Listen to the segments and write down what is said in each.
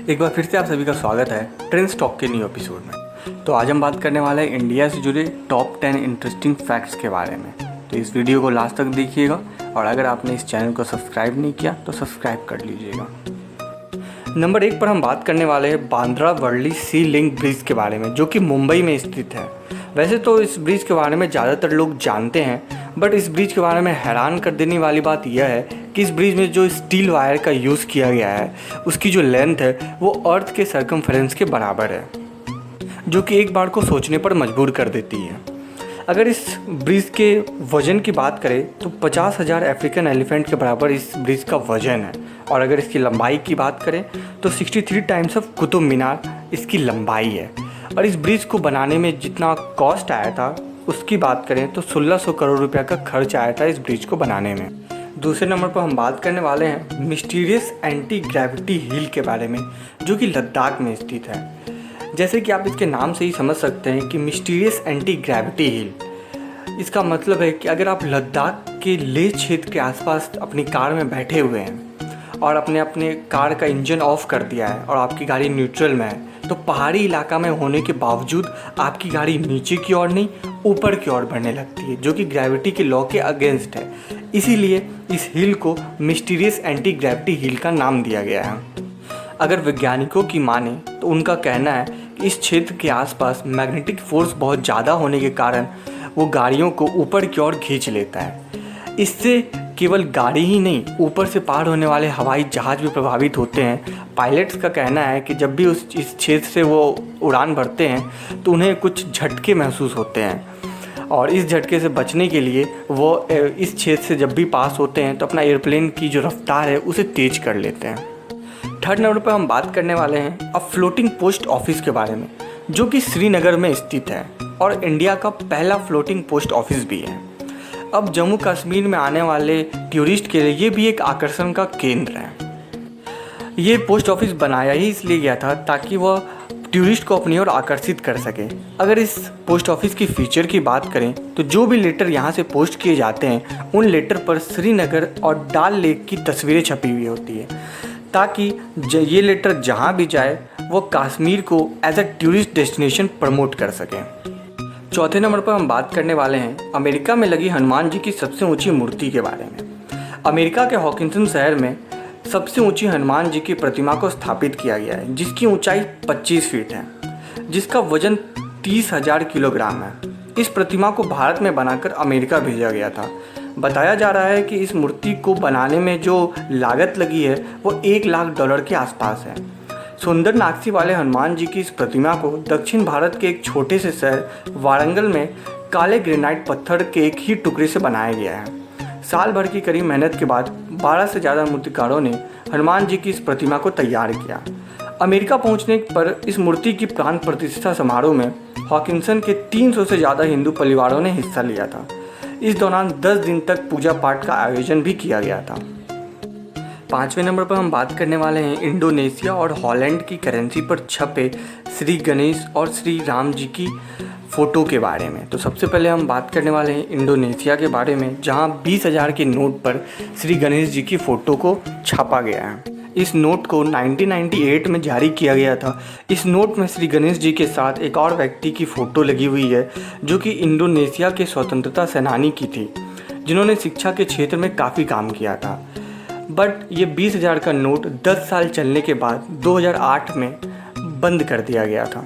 एक बार फिर से आप सभी का स्वागत है ट्रेंड्स टॉक के न्यू एपिसोड में। तो आज हम बात करने वाले हैं इंडिया से जुड़े टॉप 10 इंटरेस्टिंग फैक्ट्स के बारे में। तो इस वीडियो को लास्ट तक देखिएगा और अगर आपने इस चैनल को सब्सक्राइब नहीं किया तो सब्सक्राइब कर लीजिएगा। नंबर 1 पर हम बात करने वाले हैं बांद्रा वर्ली सी लिंक ब्रिज के बारे में, जो कि मुंबई में स्थित है। वैसे तो इस ब्रिज के बारे में ज़्यादातर लोग जानते हैं, बट इस ब्रिज के बारे में हैरान कर देने वाली बात यह है कि इस ब्रिज में जो स्टील वायर का यूज़ किया गया है उसकी जो लेंथ है वो अर्थ के सरकमफ्रेंस के बराबर है, जो कि एक बार को सोचने पर मजबूर कर देती है। अगर इस ब्रिज के वज़न की बात करें तो 50,000 अफ्रीकन एलिफेंट के बराबर इस ब्रिज का वज़न है। और अगर इसकी लंबाई की बात करें तो 63 टाइम्स ऑफ कुतुब मीनार इसकी लंबाई है। और इस ब्रिज को बनाने में जितना कॉस्ट आया था उसकी बात करें तो 1600 करोड़ रुपया का खर्च आया था इस ब्रिज को बनाने में। दूसरे नंबर पर हम बात करने वाले हैं मिस्टीरियस एंटी ग्रेविटी हिल के बारे में, जो कि लद्दाख में स्थित है। जैसे कि आप इसके नाम से ही समझ सकते हैं कि मिस्टीरियस एंटी ग्रेविटी हिल, इसका मतलब है कि अगर आप लद्दाख के लेह क्षेत्र के आसपास अपनी कार में बैठे हुए हैं और अपने कार का इंजन ऑफ कर दिया है और आपकी गाड़ी न्यूट्रल में है, तो पहाड़ी इलाका में होने के बावजूद आपकी गाड़ी नीचे की ओर नहीं ऊपर की ओर बढ़ने लगती है, जो कि ग्रेविटी के लॉ के अगेंस्ट है। इसीलिए इस हिल को मिस्टीरियस एंटी ग्रेविटी हिल का नाम दिया गया है। अगर वैज्ञानिकों की माने तो उनका कहना है कि इस क्षेत्र के आसपास मैग्नेटिक फोर्स बहुत ज़्यादा होने के कारण वो गाड़ियों को ऊपर की ओर खींच लेता है। इससे केवल गाड़ी ही नहीं, ऊपर से पार होने वाले हवाई जहाज़ भी प्रभावित होते हैं। पायलट्स का कहना है कि जब भी इस क्षेत्र से वो उड़ान भरते हैं तो उन्हें कुछ झटके महसूस होते हैं और इस झटके से बचने के लिए वो इस क्षेत्र से जब भी पास होते हैं तो अपना एयरप्लेन की जो रफ्तार है उसे तेज कर लेते हैं। थर्ड नंबर पर हम बात करने वाले हैं अब फ्लोटिंग पोस्ट ऑफिस के बारे में, जो कि श्रीनगर में स्थित है और इंडिया का पहला फ्लोटिंग पोस्ट ऑफिस भी है। अब जम्मू कश्मीर में आने वाले टूरिस्ट के लिए ये भी एक आकर्षण का केंद्र है। ये पोस्ट ऑफिस बनाया ही इसलिए गया था ताकि वह टूरिस्ट को अपनी ओर आकर्षित कर सके। अगर इस पोस्ट ऑफिस की फीचर की बात करें तो जो भी लेटर यहाँ से पोस्ट किए जाते हैं उन लेटर पर श्रीनगर और डल लेक की तस्वीरें छपी हुई होती है, ताकि ये लेटर जहाँ भी जाए वो कश्मीर को as a tourist destination promote कर सके। चौथे नंबर पर हम बात करने वाले हैं अमेरिका में लगी हनुमान जी की सबसे ऊंची मूर्ति के बारे में। अमेरिका के हॉकिंसन शहर में सबसे ऊंची हनुमान जी की प्रतिमा को स्थापित किया गया है, जिसकी ऊंचाई 25 फीट है, जिसका वजन 30,000 किलोग्राम है। इस प्रतिमा को भारत में बनाकर अमेरिका भेजा गया था। बताया जा रहा है कि इस मूर्ति को बनाने में जो लागत लगी है वो $1 लाख के आसपास है। सुंदर नाक्सी वाले हनुमान जी की इस प्रतिमा को दक्षिण भारत के एक छोटे से शहर वारंगल में काले ग्रेनाइट पत्थर के एक ही टुकड़े से बनाया गया है। साल भर की कड़ी मेहनत के बाद 12 से ज़्यादा मूर्तिकारों ने हनुमान जी की इस प्रतिमा को तैयार किया। अमेरिका पहुंचने पर इस मूर्ति की प्राण प्रतिष्ठा समारोह में हॉकिंसन के 300 से ज़्यादा हिंदू परिवारों ने हिस्सा लिया था। इस दौरान 10 दिन तक पूजा पाठ का आयोजन भी किया गया था। पाँचवें नंबर पर हम बात करने वाले हैं इंडोनेशिया और हॉलैंड की करेंसी पर छपे श्री गणेश और श्री राम जी की फ़ोटो के बारे में। तो सबसे पहले हम बात करने वाले हैं इंडोनेशिया के बारे में, जहां 20,000 के नोट पर श्री गणेश जी की फ़ोटो को छापा गया है। इस नोट को 1998 में जारी किया गया था। इस नोट में श्री गणेश जी के साथ एक और व्यक्ति की फ़ोटो लगी हुई है, जो कि इंडोनेशिया के स्वतंत्रता सेनानी की थी, जिन्होंने शिक्षा के क्षेत्र में काफ़ी काम किया था। बट ये 20,000 का नोट 10 साल चलने के बाद 2008 में बंद कर दिया गया था।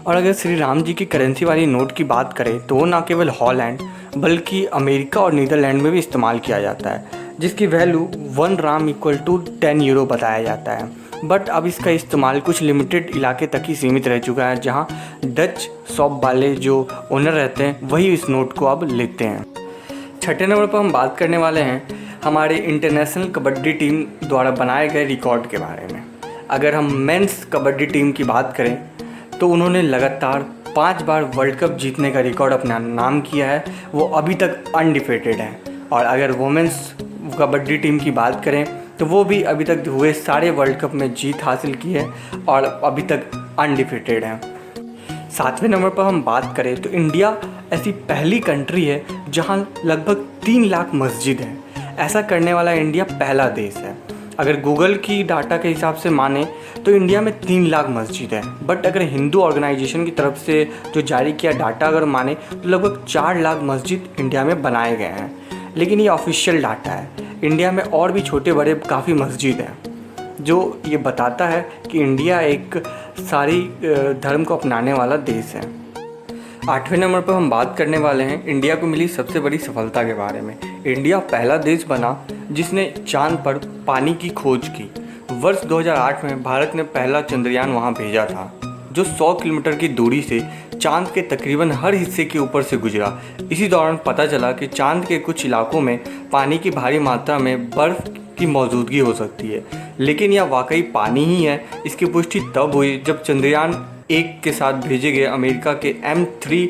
और अगर श्री राम जी की करेंसी वाली नोट की बात करें तो वो न केवल हॉलैंड बल्कि अमेरिका और नीदरलैंड में भी इस्तेमाल किया जाता है, जिसकी value 1 Ram equal to 10 euro बताया जाता है। बट अब इसका इस्तेमाल कुछ लिमिटेड इलाके तक ही सीमित रह चुका है, जहाँ डच शॉप वाले जो ओनर रहते हैं वही इस नोट को अब लेते हैं। छठे नंबर पर हम बात करने वाले हैं हमारे इंटरनेशनल कबड्डी टीम द्वारा बनाए गए रिकॉर्ड के बारे में। अगर हम मेंस कबड्डी टीम की बात करें तो उन्होंने लगातार 5 बार वर्ल्ड कप जीतने का रिकॉर्ड अपना नाम किया है। वो अभी तक अनडिफीटेड है। और अगर वुमेंस कबड्डी टीम की बात करें तो वो भी अभी तक हुए सारे वर्ल्ड कप में जीत हासिल की है और अभी तक अनडिफीटेड है। 7वें नंबर पर हम बात करें तो इंडिया ऐसी पहली कंट्री है जहां लगभग 3 लाख मस्जिद है। ऐसा करने वाला इंडिया पहला देश है। अगर गूगल की डाटा के हिसाब से माने तो इंडिया में 3 लाख मस्जिद है, बट अगर हिंदू ऑर्गेनाइजेशन की तरफ से जो जारी किया डाटा अगर माने तो लगभग 4 लाख मस्जिद इंडिया में बनाए गए हैं। लेकिन ये ऑफिशियल डाटा है। इंडिया में और भी छोटे बड़े काफ़ी मस्जिद हैं, जो ये बताता है कि इंडिया एक सारी धर्म को अपनाने वाला देश है। 8वें नंबर पर हम बात करने वाले हैं इंडिया को मिली सबसे बड़ी सफलता के बारे में। इंडिया पहला देश बना जिसने चांद पर पानी की खोज की। वर्ष 2008 में भारत ने पहला चंद्रयान वहां भेजा था, जो 100 किलोमीटर की दूरी से चांद के तकरीबन हर हिस्से के ऊपर से गुजरा। इसी दौरान पता चला कि चांद के कुछ इलाकों में पानी की भारी मात्रा में बर्फ़ की मौजूदगी हो सकती है। लेकिन यह वाकई पानी ही है, इसकी पुष्टि तब हुई जब चंद्रयान 1 के साथ भेजे गए अमेरिका के M3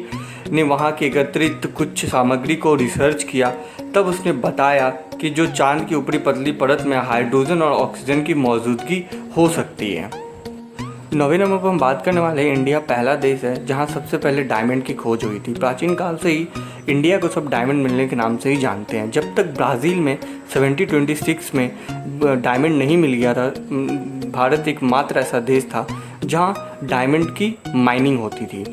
ने वहां की एकत्रित कुछ सामग्री को रिसर्च किया। तब उसने बताया कि जो चांद की ऊपरी पतली परत में हाइड्रोजन और ऑक्सीजन की मौजूदगी हो सकती है। 9वें नंबर पर हम बात करने वाले हैं इंडिया पहला देश है जहां सबसे पहले डायमंड की खोज हुई थी। प्राचीन काल से ही इंडिया को सब डायमंड मिलने के नाम से ही जानते हैं। जब तक ब्राज़ील में 1726 में डायमंड नहीं मिल गया था, भारत एकमात्र ऐसा देश था जहां डायमंड की माइनिंग होती थी।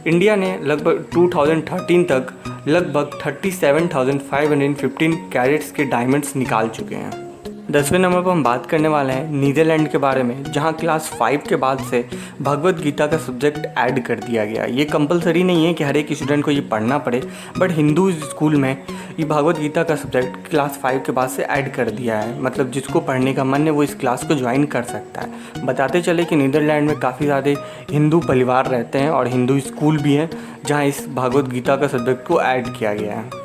इंडिया ने लगभग 2013 तक लगभग 37,515 कैरेट्स के डायमंड्स निकाल चुके हैं। 10वें नंबर पर हम बात करने वाले हैं नीदरलैंड के बारे में, जहां क्लास 5 के बाद से भगवत गीता का सब्जेक्ट ऐड कर दिया गया। ये कंपलसरी नहीं है कि हर एक स्टूडेंट को ये पढ़ना पड़े, बट हिंदू स्कूल में ये भगवत गीता का सब्जेक्ट क्लास 5 के बाद से ऐड कर दिया है। मतलब जिसको पढ़ने का मन है वो इस क्लास को ज्वाइन कर सकता है। बताते चले कि नीदरलैंड में काफ़ी ज़्यादा हिंदू परिवार रहते हैं और हिंदू स्कूल भी हैं जहाँ इस भगवत गीता का सब्जेक्ट को ऐड किया गया है।